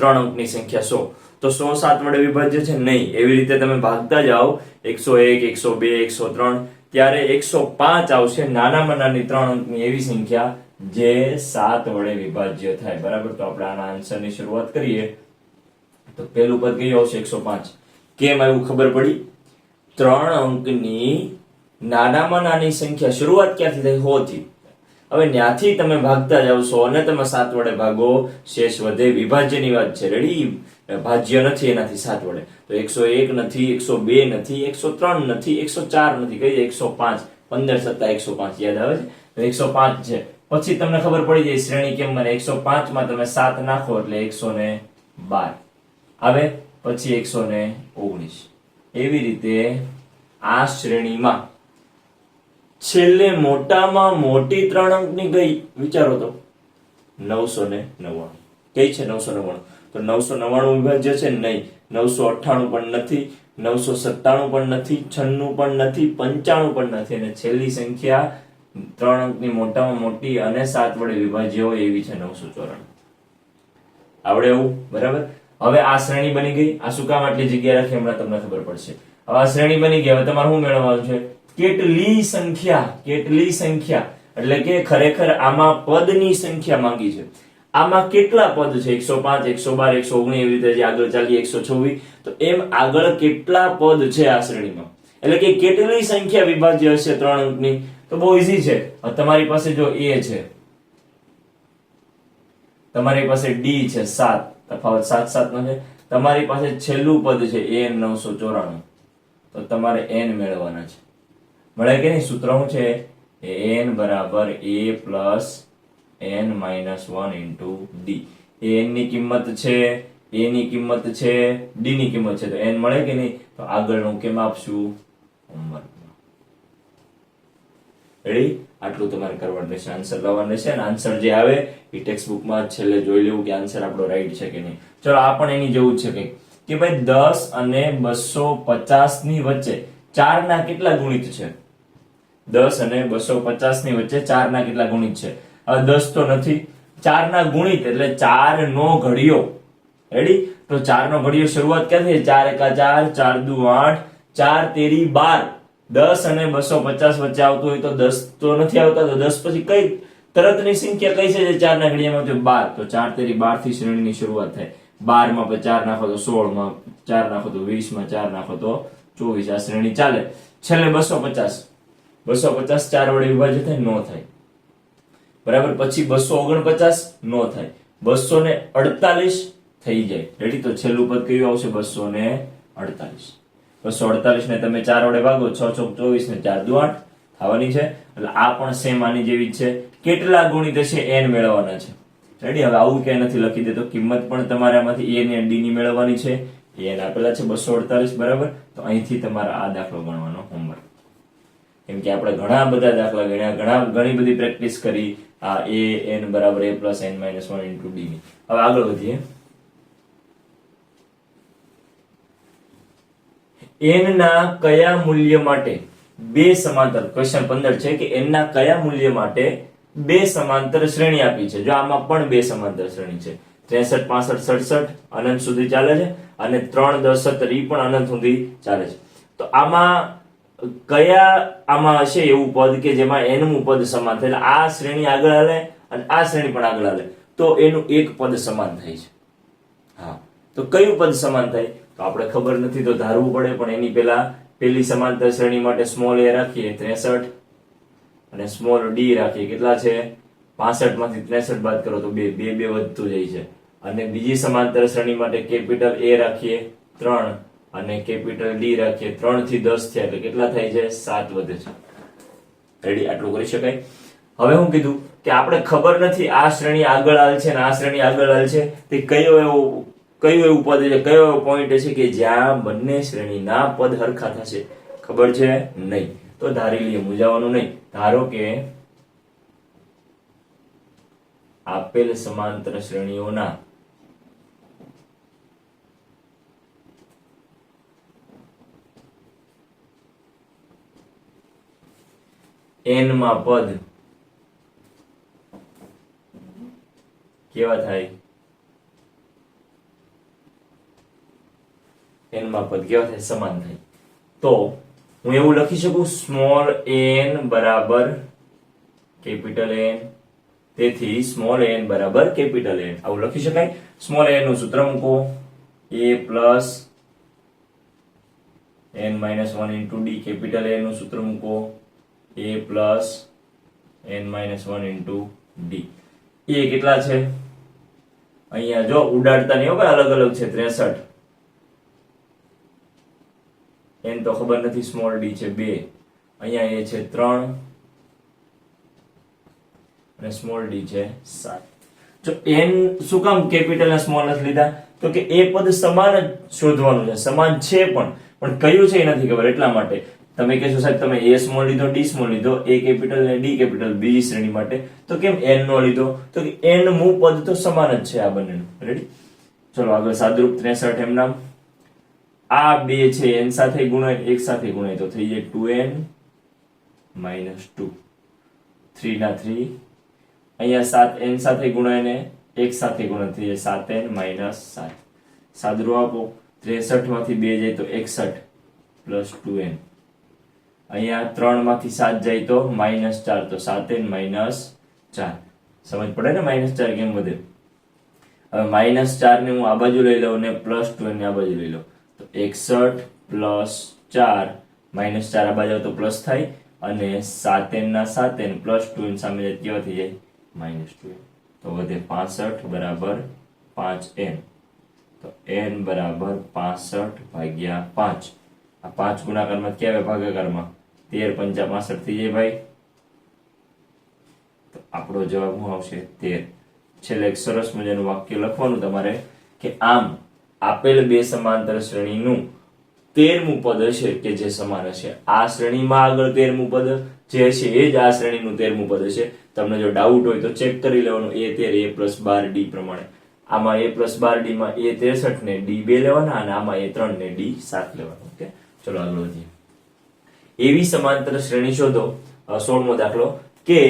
[SPEAKER 1] 3 અંકની સંખ્યા 100. તો 100 7 વડે વિભાજ્ય છે નહીં. એવી રીતે તમે ભાગતા જાઓ 101 102 103 ત્યારે 105 આવશે નાનામાં નાની 3 અંકની એવી સંખ્યા જે 7 વડે વિભાજ્ય થાય બરાબર. તો આપણે આના આન્સરની શરૂઆત કરીએ તો પહેલું પદ કયું આવશે 105. કેમ આવ્યું ખબર પડી? 3 અંકની નાનામાં નાની સંખ્યા શરૂઆત ક્યાંથી થાય 100 થી. હવે ત્યાંથી તમે ભાગતા જાવ 100 ને તમે 7 વડે ભાગો શેષ વધે. વિભાજ્યની વાત છે. રેડી. ભાજ્ય નથી એનાથી 7 વડે. તો 101 નથી, 102 નથી, 103 નથી, 104 નથી, કઈ 105. 15 સત્તા 105 યાદ આવે છે તો 105 છે. પછી તમને ખબર પડી જાય શ્રેણી કેમ બને. 105 માં તમે 7 નાખો એટલે 112 આવે, પછી 119. એવી રીતે આ શ્રેણીમાં છેલ્લે મોટામાં મોટી 3 અંકની ગઈ વિચારો તો 999. કઈ છે 999? તો 999 વિભાજ્ય છે નહીં. 998 પણ નથી, 997 પણ નથી, 96 પણ નથી, 95 પણ નથી, અને છેલ્લી સંખ્યા 3 અંકની મોટામાં મોટી અને 7 વડે વિભાજ્ય હોય એવી છે 994. આવડે એવું બરાબર. હવે આ શ્રેણી બની ગઈ. આ શું કામ આટલી જગ્યા રાખી હમણાં તમને ખબર પડશે. હવે આ શ્રેણી બની ગઈ. હવે તમારે શું મેળવવાનું છે? કેટલી સંખ્યા એટલે કે ખરેખર આમાં પદની સંખ્યા માંગી છે. આમાં કેટલા પદ છે? 105 112 119 એવી રીતે આગળ ચાલીએ 126. તો એમ આગળ કેટલા પદ છે આ શ્રેણીમાં, એટલે કે કેટલી સંખ્યા વિભાજ્ય હશે 3 અંકની? તો બહુ ઈઝી છે. તમારી પાસે જો a છે, તમારી પાસે ડી છે 7, તફાવત 7 7 નો છે. તમારી પાસે છેલ્લું પદ છે n 994, તો તમારે n મેળવવાના છે. મળે કે નહીં? સૂત્ર શું છે? n બરાબર a plus n minus 1 into D. n ની કિંમત છે, a ની કિંમત છે, d ની કિંમત છે, તો n મળે કે નહીં? તો આગળનું કેમ આપશું? હોમવર્કમાં. રેડી? આટલું તમારે કરવાનું રહેશે, આન્સર લાવવાનું રહેશે, અને આન્સર જે આવે એ ટેક્સ્ટ બુકમાં છેલ્લે જોઈ લેવું કે આન્સર આપણો રાઈટ છે કે નહીં. ચલો આ પણ એની જેવું જ છે કંઈક કે ભાઈ 10 અને 250 ની વચ્ચે 4 ના કેટલા ગુણિત છે? 10 અને 250 ની વચ્ચે 4 ના કેટલા ગુણિત છે? હવે 10 તો નથી, 4 ના ગુણિત એટલે 4 નો ઘડિયો. રેડી? તો 4 નો ઘડિયો શરૂઆત ક્યાંથી? 4 એકા 4, 4 દુ 8, 4 તેરી 12. 10 અને 250 વચ્ચે આવતું હોય તો 10 તો નથી આવતા, તો 10 પછી કઈ તરતની સંખ્યા કઈ છે જે 4 ના ઘડિયામાં? તો 12. તો 4 તેરી 12 થી શ્રેણીની શરૂઆત થાય. 12 માં 4 નાખો તો 16, માં 4 નાખો તો 20, માં 4 નાખો તો 24. આ શ્રેણી ચાલે. છેલ્લે 250. 250 4 વડે વિભાજિત થાય? નો થાય. બરાબર? પછી 249 નો થાય. 248 થઈ જાય. રેડી? તો છેલ્લું પદ કયું આવશે? 248. 248 ને તમે 4 વડે ભાગો, 6 ચોક 24 ને 4 દુ 8 થવાની છે. એટલે આ પણ સેમ આની જેવી જ છે. કેટલા ગુણિત હશે? n મેળવવાના છે. રેડી? હવે આવું ક્યાંય નથી લખી દેતો, કિંમત પણ તમારે આમાંથી a ને d ની મેળવવાની છે. n આપેલા છે 248, બરાબર? તો અહીંથી તમારે આ દાખલો ગણવાનો હોમવર્ક. કેમ કે આપણે ઘણા બધા દાખલા ગણ્યા, ઘણી બધી પ્રેક્ટિસ કરી આ a n બરાબર a plus n minus 1 into d ની. હવે આગળ વધીએ. n ના કયા મૂલ્ય માટે બે સમાંતર, ક્વેશ્ચન 15 છે કે n ના કયા મૂલ્ય માટે બે સમાંતર શ્રેણી આપી છે? જો આમાં પણ બે સમાંતર શ્રેણી છે. 63 65 67 અનંત સુધી ચાલે છે, અને 3 10 17 પણ અનંત સુધી ચાલે છે. તો આમાં આમાં હશે એવું પદ કે જેમાં nમું પદ સમાન થાય, એટલે આ શ્રેણી આગળ હાલે અને આ શ્રેણી પણ આગળ હાલે, તો એનું એક પદ સમાન થાય છે. હા, તો કયું પદ સમાન થાય? તો આપણે ખબર નથી, તો ધારવું પડે. પણ એની પેલી સમાંતર શ્રેણી માટે સ્મોલ a રાખીએ 63, અને સ્મોલ d રાખીએ, કેટલા છે? 65 માંથી 63 બાદ કરો તો 2 2 વધતું જાય છે. અને બીજી સમાંતર શ્રેણી માટે કેપિટલ a રાખીએ 3, અને કેપિટલ d રાખીએ 3 થી 10 થયા, એટલે કેટલા થાય છે? 7 વધે છે. રેડી? આટલું કરી શકાય. હવે હું કીધું કે આપણે ખબર નથી આ શ્રેણી આગળ હાલ છે ને આ શ્રેણી આગળ હાલ છે, તે કયું એવું પદ છે, કયો એવો પોઈન્ટ છે કે જ્યાં બંને શ્રેણીના પદ હરખા થશે? ખબર છે? નહીં. તો ધારી લઈએ, મૂંઝાવાનું નહીં. ધારો કે આપેલ સમાંતર શ્રેણીઓના n માં પદ કેવા થાય? n માં પદ કેવા થાય? સમાન થાય. તો હું એવું લખી શકું, સ્મોલ n બરાબર કેપિટલ N, તેથી સ્મોલ n બરાબર કેપિટલ N. આવું લખી શકાય. સ્મોલ n નું સૂત્ર મૂકો, a plus n minus 1 into d. Capital A નું સૂત્ર મૂકો, a plus n minus 1 into d. એ કેટલા છે? અહીંયા જો ઉડાડતા નહીં હોય, અલગ અલગ છે. 63, n તો ખબર નથી, સ્મોલ d છે 2, અહીંયા a છે 3, અને સ્મોલ d છે 7. જો n શું કામ કેપિટલ અને સ્મોલ નથી લીધા? તો કે એ પદ સમાન જ શોધવાનું છે. સમાન છે પણ કયું છે એ નથી ખબર, એટલા માટે. તમે કહેશો સાહેબ તમે a સ્મોલ લીધો, d સ્મોલ લીધો, a કેપિટલ અને d કેપિટલ બીજી શ્રેણી માટે, તો કેમ n નો લીધો? તો કે n મું પદ તો સમાન જ છે આ બંનેનું. રેડી? ચલો આગળ. સાદરૂપ 63 એમ નામ. આ બે છે n સાથે ગુણાય, એક સાથે ગુણાય તો થઈ જાય 2n માઇનસ 2. 3 ના 3. અહીંયા 7n સાથે ગુણાય ને એક સાથે ગુણાય થઈ જાય 7n માઇનસ 7. સાદરૂપ આપો. 63 માંથી 2 જાય તો 61 પ્લસ 2n. અહીંયા 3 માંથી 7 જાય તો -4, તો 7n માઇનસ 4. સમજ પડે ને -4 કેમ વધે? હવે -4 ને હું આ બાજુ લઈ લઉં ને +2n ને આ બાજુ લઈ લઉં, તો 61 પ્લસ 4 -4 આ બાજુ તો પ્લસ થાય, અને 7n ના 7n પ્લસ 2n સામે જાય કેવા થઈ જાય? -2n. તો તો વધે 65 બરાબર 5n, તો n બરાબર 65 ભાગ્યા 5. આ 5 ગુણાકારમાં ક્યાં આવે ભાગાકારમાં? 13 પંચા 65 થઈ જાય ભાઈ. તો આપણો જવાબ શું આવશે? 13. છેલ્લે એક સરસ મજાનું વાક્ય લખવાનું તમારે કે આમ આપેલ બે સમાંતર શ્રેણીનું 13મું પદ હશે કે જે સમાન હશે. આ શ્રેણીમાં આગળ 13મું પદ જે હશે એ જ આ શ્રેણીનું 13મું પદ હશે. તમને જો ડાઉટ હોય તો ચેક કરી લેવાનું a13 a+12 d પ્રમાણે. આમાં a+12 d માં a63 ને d 2 લેવાના અને આમાં a3 ને d 7 લેવાના. ઓકે, ચલો આગળ વધીએ. એવી સમાંતર શ્રેણી શોધો. 16મો દાખલો કે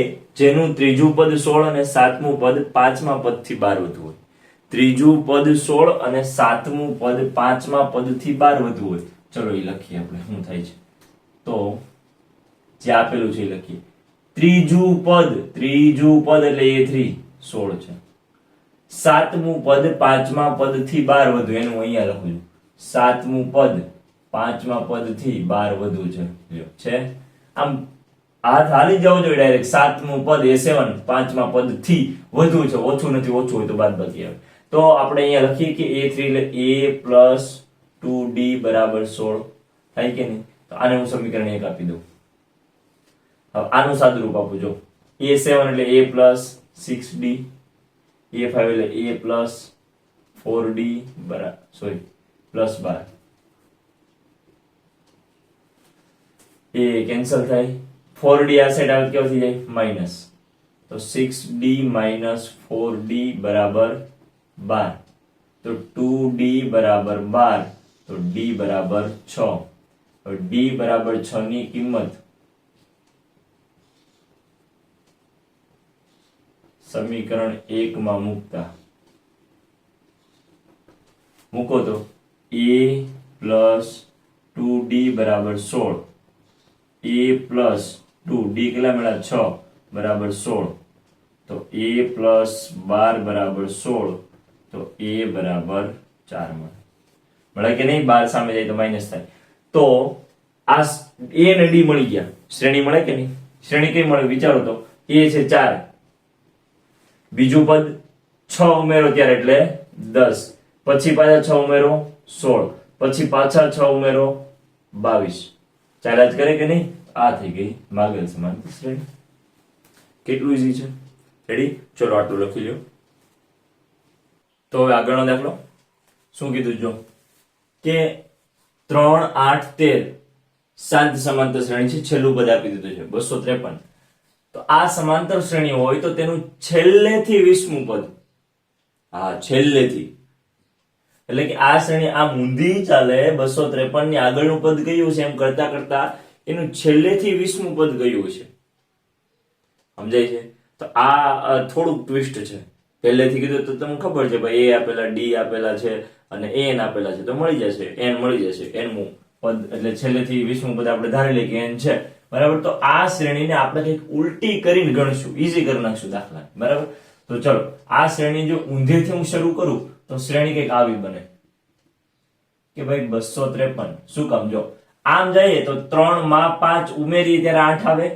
[SPEAKER 1] જેનું ત્રીજું પદ 16 અને સાતમું પદ પાંચમા પદથી 12 વધુ હોય. ત્રીજું પદ 16 અને સાતમું પદ પાંચમા પદથી 12 વધુ હોય. ચલો એ લખીએ આપણે શું થાય છે. તો જે આપેલું છે એ લખીએ. ત્રીજું પદ એટલે a3 16 છે. સાતમું પદ પાંચમા પદથી 12 વધુ, એનું અહીંયા લખું છું. સાતમું પદ પાંચમા પદથી 12 વધુ છે. લ્યો છે આમ હાથ હાલી જવો જોઈએ ડાયરેક્ટ. સાતમું પદ a7 પાંચમા પદથી વધુ છે, ઓછું નથી, ઓછું હોય તો બાદબાકી આવે. તો આપણે અહીંયા લખીએ કે a3 એટલે a + 2d બરાબર 16 થાય કે નહીં? તો આને હું સમીકરણ 1 આપી દઉં. હવે આનું સાદું રૂપ આપું જો. a7 એટલે a + 6d, a5 એટલે a + 4d +12. એ કેન્સલ થાય. 4d આ સાઈડ આવે કેવું થઈ જાય? માઈનસ. તો 6d - 4d બરાબર 12. તો 2d બરાબર 12, તો d બરાબર 6. હવે d બરાબર 6 ની કિંમત સમીકરણ 1 માં મૂકો તો a + 2d બરાબર 16, a + 2d કેટલા મળ્યા? 6 બરાબર 16. તો a + 12 બરાબર 16, તો a બરાબર 4 મળે કે નહીં? 12 સામે જાય તો માઈનસ થાય. તો આ a અને d મળી ગયા, શ્રેણી મળે કે નહીં? શ્રેણી કઈ મળે વિચારો તો. a છે 4, બીજું પદ 6 ઉમેરો ત્યારે એટલે 10, પછી પાછા 6 ઉમેરો 16, પછી પાછા 6 ઉમેરો 22. ચાલ્યા જ કરે કે નહીં? આ થઈ ગઈ માગેલ સમાંતર શ્રેણી. કેટલું ઈઝી છે. રેડી? ચલો આટલું લખી લ્યો. તો હવે આગળનો દાખલો શું કીધું જો કે 3 8 13 શાંત સમાંતર શ્રેણી છે. છેલ્લું પદ આપી દીધું છે 253. તો આ સમાંતર શ્રેણી હોય તો તેનું છેલ્લેથી 20મું પદ, હા છેલ્લેથી, એટલે કે આ શ્રેણી આ ઊંધી ચાલે 253 ની આગળનું પદ કયું છે એમ કરતા કરતા એનું છેલ્લેથી 20મું પદ કયું છે. સમજાય છે? તો આ થોડુંક ટ્વિસ્ટ છે. પહેલેથી કીધું તો તમને ખબર છે ભાઈ a આપેલા, d આપેલા છે અને n આપેલા છે, તો મળી જશે n મળી જશે. nમું પદ એટલે છેલ્લેથી 20મું પદ આપણે ધારી લઈએ કે n છે, બરાબર. તો આ શ્રેણીને આપણે કંઈક ઉલટી કરીને ગણશું, ઈઝી કરી નાખશું દાખલા, બરાબર. તો ચલો આ શ્રેણી જો ઊંધેથી હું શરૂ કરું તો શ્રેણી કંઈક આવી બને કે ભાઈ 253. શું કામ? જો આમ જઈએ તો 3 માં 5 ઉમેરી ત્યારે 8 આવે,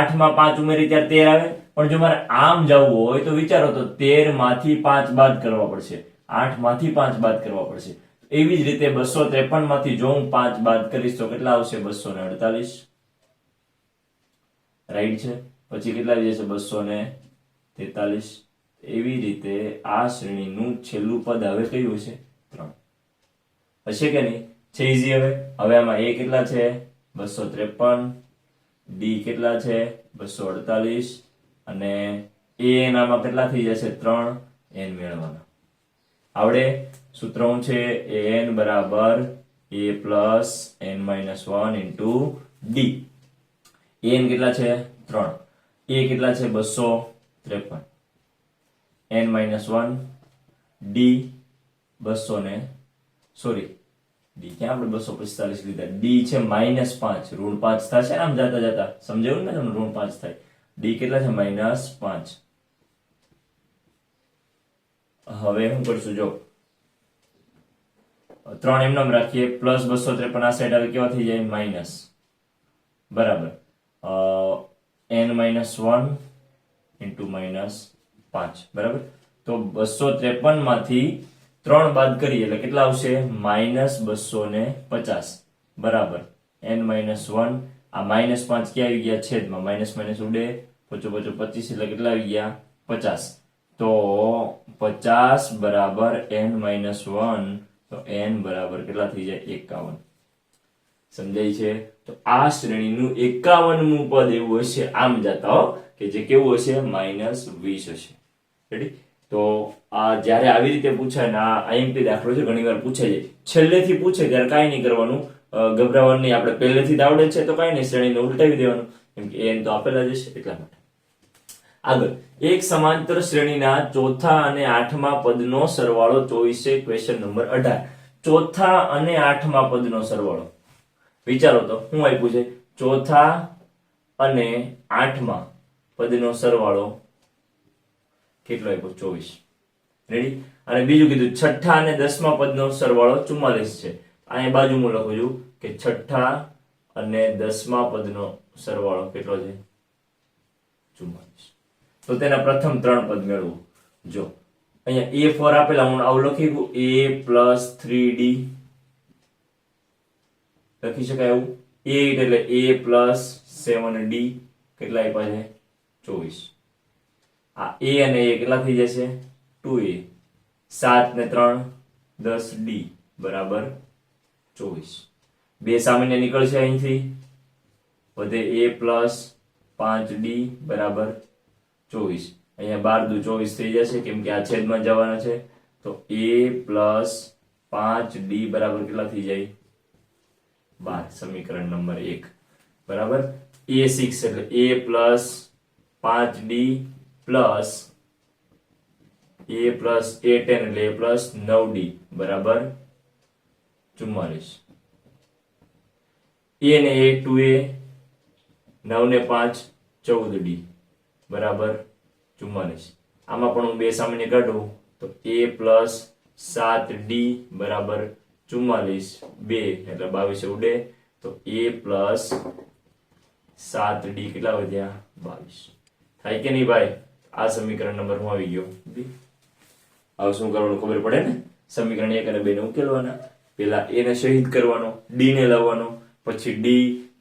[SPEAKER 1] 8 માં 5 ઉમેરી ત્યારે 13 આવે. પણ જો મારે આમ જવું હોય તો વિચારો તો 13 માંથી 5 બાદ કરવા પડશે, 8 માંથી 5 બાદ કરવા પડશે. એવી જ રીતે 253 માંથી જો હું 5 બાદ કરીશ તો કેટલા આવશે? 248. રાઈટ છે? પછી કેટલા આવી જશે? 243. એવી રીતે આ શ્રેણીનું છેલ્લું પદ હવે કયું હશે? 3 હશે કે નહીં? છે ઈઝી. હવે આમાં a કેટલા છે? 253, d કેટલા છે? 248 અને a નામાં કેટલા થઈ જશે? 3. n મેળવવાના આવડે. સૂત્ર શું છે? an બરાબર a + n - 1 * d. an કેટલા છે? 3. a કેટલા છે? 253. n - 1 d 200 ને સોરી d ક્યાં આપણે 245 લીધા. d છે -5, ઋણ 5 થશે આમ જતા જતા, સમજાયું ને તમને? ઋણ 5 થાય. d કેટલા છે? -5. હવે શું કરશું? જો 3 એમ નામ રાખીએ, પ્લસ 253 આ સાઈડ આવે કેવા થઈ જાય? માઇનસ, બરાબર. n - 1 * 5 બરાબર. તો 253 માંથી 3 બાદ કરીએ એટલે કેટલા આવશે -250 બરાબર n-1. આ -5 ક્યાં આવી ગયા છેદમાં, માઇનસ માઇનસ ઉડે, પચો પચો 25 એટલે કેટલા આવી ગયા 50. તો 50 બરાબર n-1, તો n બરાબર કેટલા થઈ જાય 51. સમજાય છે? તો આ શ્રેણીનું 51મું પદ એવું હશે આમ જતા હો કે જે કેવું હશે -20 હશે. રેડી? તો આ જ્યારે આવી રીતે પૂછાય ને, આ આઈએમપી દાખલો છે ઘણી વાર પૂછાય જાય, છેલ્લેથી પૂછે ત્યારે કાંઈ નહીં કરવાનું, ગભરાવાનું નહીં. આપણે પહેલેથી જ આવડે છે તો કાંઈ નહીં, શ્રેણીને ઉલટાવી દેવાનું, કેમ કે n તો આપેલા જ હશે એટલા માટે. આગળ, એક સમાંતર શ્રેણીના ચોથા અને આઠમા પદનો સરવાળો 24 છે. Question number 18. ચોથા અને આઠમા પદનો સરવાળો વિચારો તો શું આપ્યું છે? ચોથા અને આઠમા પદનો સરવાળો કેટલો આપ્યો? 24. રેડી? અને બીજું કીધું છઠ્ઠા અને દસમા પદનો સરવાળો 44 છે. અહીંયા બાજુમાં લખું છું કે છઠ્ઠા અને દસમા પદનો સરવાળો કેટલો છે? 44. તો તેના પ્રથમ 3 પદ મેળવો. જો અહીંયા a4 આપેલા, હું આવું લખી દઉં, a + 3d લખી શકાય એવું. 8 એટલે a + 7d કેટલા આપ્યા છે? 24. આ a અને a કેટલા થઈ જશે? 2a. 7 ને 3 10d બરાબર 24. બે સામાન્ય નીકળશે અહીંથી, વધે a + 5d બરાબર 24. અહીંયા 12 દુ 24 થઈ જશે કેમ કે આ છેદમાં જવાના છે. તો a + 5d બરાબર કેટલા થઈ જાય? 12. સમીકરણ નંબર 1 બરાબર. a6 એટલે a + 5d plus a + a10 એટલે a + 9d બરાબર 44. a ને a 2a, 9 ને 5 14d બરાબર 44. આમાં પણ હું બે સામાન્ય કાઢું તો a + 7d બરાબર 44. 2 એટલે 22 ઉડે, તો a + 7d કેટલા વધ્યા? 22. થાય કે નહીં ભાઈ? આ સમીકરણ નંબર હું આવી ગયો. હવે શું કરવાનું ખબર પડે ને? સમીકરણ 1 અને 2 ને ઉકેલવાના. પેલા a ને શહીદ કરવાનો, d ને લાવવાનો, પછી d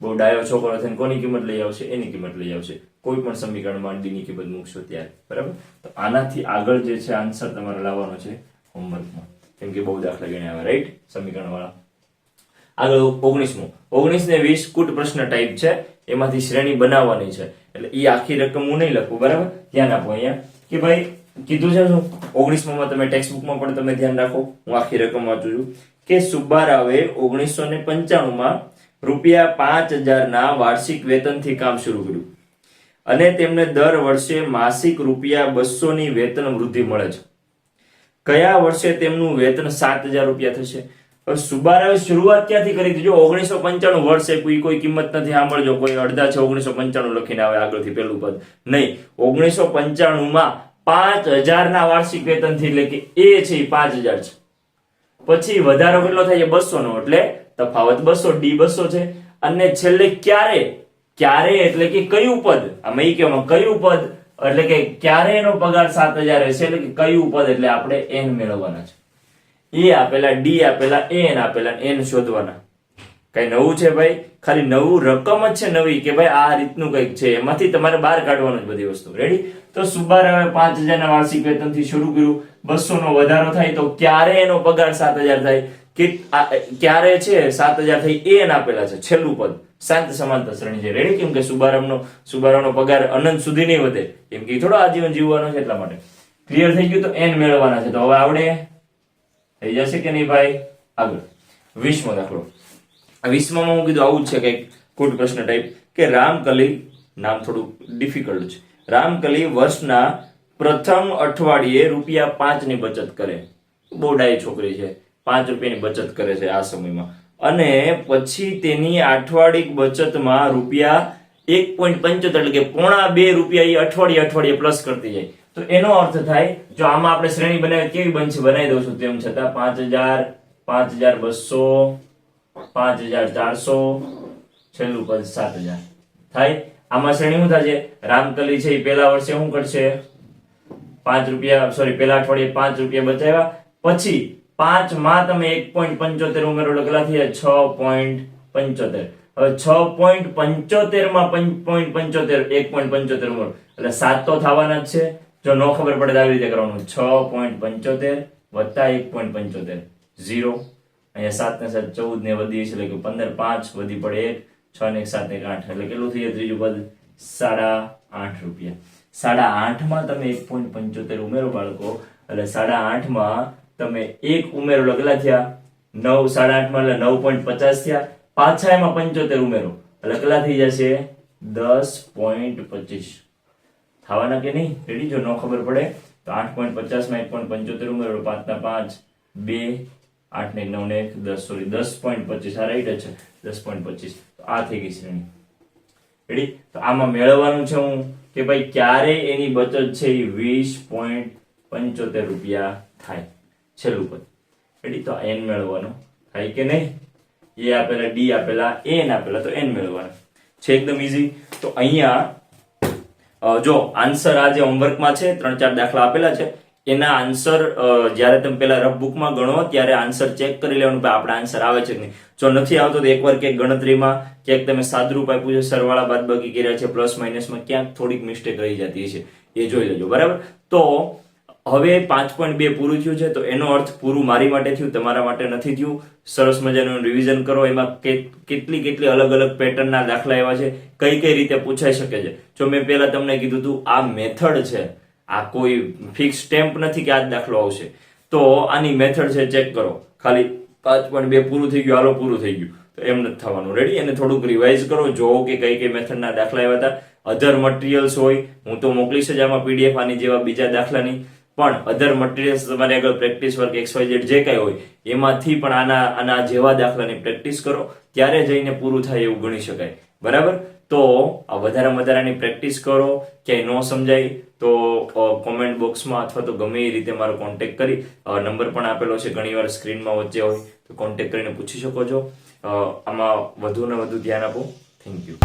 [SPEAKER 1] બહુ ડાયો છોકરો થઈને કોની કિંમત લઈ આવશે? એની કિંમત લઈ આવશે. કોઈ પણ સમીકરણમાં d ની કિંમત મૂકશો ત્યારે. બરાબર? તો આનાથી આગળ જે છે આન્સર તમારે લાવવાનો છે હોમવર્કમાં, કેમ કે બહુ દાખલા ગણ્યા આવે. રાઈટ? સમીકરણ વાળા. આગળ 19મું. 19 ને 20 કુટ પ્રશ્ન ટાઈપ છે, એમાંથી શ્રેણી બનાવવાની છે. એટલે ઈ આખી રકમ હું નહીં લખું. બરાબર? ધ્યાન આપો અહીંયા કે ભાઈ કીધું છે શું 19માં તમે ટેક્સ્ટ બુકમાં પણ તમે ધ્યાન રાખો, હું આખી રકમ વાંચું છું કે સુબ્બારાવે 1995માં ₹5000 ના વાર્ષિક વેતનથી કામ શરૂ કર્યું અને તેમને દર વર્ષે માસિક ₹200 ની વેતન વૃદ્ધિ મળે છે. કયા વર્ષે તેમનું વેતન ₹7000 થશે? સુબ્બારાવે શરૂઆત ક્યાંથી કરી હતી? જો 1995 વર્ષ કોઈ કિંમત નથી સાંભળજો, કોઈ અડધા છે 1995 લખીને આવે આગળથી પેલું પદ નહીં. 1995માં 5000 ના વાર્ષિક વેતનથી, એટલે કે એ છે 5000 છે. પછી વધારો કેટલો થાય છે? 200 નો, એટલે તફાવત 200, d 200 છે. અને છેલ્લે ક્યારે એટલે કે કયું પદ? આમાં ઈ કહેવામાં કયું પદ એટલે કે ક્યારે એનો પગાર 7000 હશે, એટલે કે કયું પદ? એટલે આપણે n મેળવવાના છે. a આપેલા, d આપેલા, n આપેલા, n શોધવાના. કઈ નવું છે ભાઈ? ખાલી નવું રકમ જ છે નવી કે ભાઈ આ રીતનું કઈક છે, એમાંથી તમારે બહાર કાઢવાનું જ બધી વસ્તુ. રેડી? તો સુબ્બારાવે 5000 ના વાર્ષિક વેતનથી શરૂ કર્યું, 200 નો વધારો થાય તો ક્યારે એનો પગાર 7000 થાય? કે ક્યારે છે 7000 થઈ? n આપેલા છે છેલ્લું પદ. શાંત સમાંતર શ્રેણી છે. રેડી? કેમ કે સુબ્બારાવનો પગાર અનંત સુધી નહીં વધે, કેમ કે થોડો આજીવન જીવવાનો છે એટલા માટે. ક્લિયર થઈ ગયું? તો n મેળવવાના છે. તો હવે આવડે થઈ જશે કે નહીં ભાઈ? આગળ 20મો દાખલો. 20માં હું કીધું આવું જ છે કઈક કુટ પ્રશ્ન ટાઈપ કે રામકલી, નામ થોડું ડિફિકલ્ટ છે. રામકલી વર્ષના પ્રથમ અઠવાડિયે ₹5 ની બચત કરે. બહુ ડાય છોકરી છે, ₹5 ની બચત કરે છે આ સમયમાં, અને પછી તેની અઠવાડિક બચતમાં ₹1.75 એટલે કે ₹1.25 એ અઠવાડિયે પ્લસ કરતી જાય. તો એનો અર્થ થાય, જો આમાં આપણે શ્રેણી બનાવી કેવી બનશે બનાવી દઉં છું તેમ છતાં 5000, 5200, 5400, છેલ્લું પદ 7000 થાય. આમાં શ્રેણી શું થશે? રામકલી છે એ પહેલા વર્ષે શું કરશે? ₹5 સોરી પહેલા અઠવાડિયે ₹5 બચાવ્યા, પછી 5 માં તમે 1.75 ઉમેરો એટલે કેટલા થયા 6.75. હવે 6.75 માં 1.75 ઉમેરો એટલે 7 તો થવાના જ છે. જો ન ખબર પડે તો આવી રીતે કરવાનું 6.75 વત્તા 1.75 0. અહીંયા 7 ને 7 14 ને વધી છે એટલે કે 15 5 વધી પડે 1 6 ને 1 7 ને 8 એટલે કેટલું થઈ જાય ત્રીજું પદ ₹8.5. 8.5 માં તમે 1.75 ઉમેરો બાળકો એટલે 8.5 માં તમે 1 ઉમેરો એટલે કેટલા થયા 9. 8.5 માં એટલે 9.50 થયા. પાછા એમાં 75 ઉમેરો એટલે કેટલા થઈ જશે 10.25 થવાના કે નહીં? રેડી? જો ન ખબર પડે તો 8.50 માં 1.75 ઉમેરો 5 ના 5 2 8 ને 9 ને 1 10 સોરી 10.25 આ રાઈટ છે 10.25. તો આ થઈ ગઈ શ્રેણી. રેડી? તો આમાં મેળવવાનું છે હું કે ભાઈ ક્યારે એની બચત છે એ ₹20.75 થાય છેલ્લું પદ. રેડી? તો n મેળવવાનો થાય કે નહીં? એ આપેલા ડી આપેલા n આપેલા તો n મેળવવાના છે. એકદમ ઈઝી. તો અહીંયા જો આન્સર આ જે હોમવર્કમાં છે 3-4 દાખલા આપેલા છે એના આન્સર જ્યારે તમે પેલા રફ બુકમાં ગણો ત્યારે આન્સર ચેક કરી લેવાનું કે આપણા આન્સર આવે છે કે નહીં. જો નથી આવતો તો એકવાર ક્યાંક ગણતરીમાં ક્યાંક તમે સાદુરૂપ આપ્યું છે, સરવાળા બાદબાકી કર્યા છે, પ્લસ માઇનસમાં ક્યાંક થોડીક મિસ્ટેક રહી જતી છે એ જોઈ લેજો. બરાબર? તો હવે 5.2 પૂરું થયું છે તો એનો અર્થ પૂરું મારી માટે થયું, તમારા માટે નથી થયું. સરસ મજાનું રિવિઝન કરો. એમાં કેટલી અલગ અલગ પેટર્નના દાખલા એવા છે, કઈ રીતે પૂછાઈ શકે છે. જો મેં પહેલા તમને કીધું હતું આ મેથડ છે, આ કોઈ ફિક્સ સ્ટેમ્પ નથી કે આ જ દાખલો આવશે. તો આની મેથડ છે ચેક કરો. ખાલી 5.2 પૂરું થઈ ગયું હાલો પૂરું થઈ ગયું તો એમ નથી થવાનું. રેડી? અને થોડુંક રિવાઇઝ કરો, જોવો કે કઈ મેથડના દાખલા એવા હતા. અધર મટીરિયલ્સ હોય હું તો મોકલીશ જ આમાં PDF આની જેવા બીજા દાખલાની, પણ અધર મટીરિયલ્સ તમારે આગળ પ્રેક્ટિસ વર્ક XYZ જે કઈ હોય એમાંથી પણ આના જેવા દાખલાની પ્રેક્ટિસ કરો, ત્યારે જઈને પૂરું થાય એવું ગણી શકાય. બરાબર? તો આ વધારાની પ્રેક્ટિસ કરો. ક્યાંય ન સમજાય તો કોમેન્ટ બોક્સમાં અથવા તો ગમે એ રીતે મારો કોન્ટેક્ટ કરી, નંબર પણ આપેલો છે ઘણીવાર સ્ક્રીનમાં વચ્ચે હોય તો કોન્ટેક્ટ કરીને પૂછી શકો છો. આમાં વધુ ને વધુ ધ્યાન આપો. Thank you.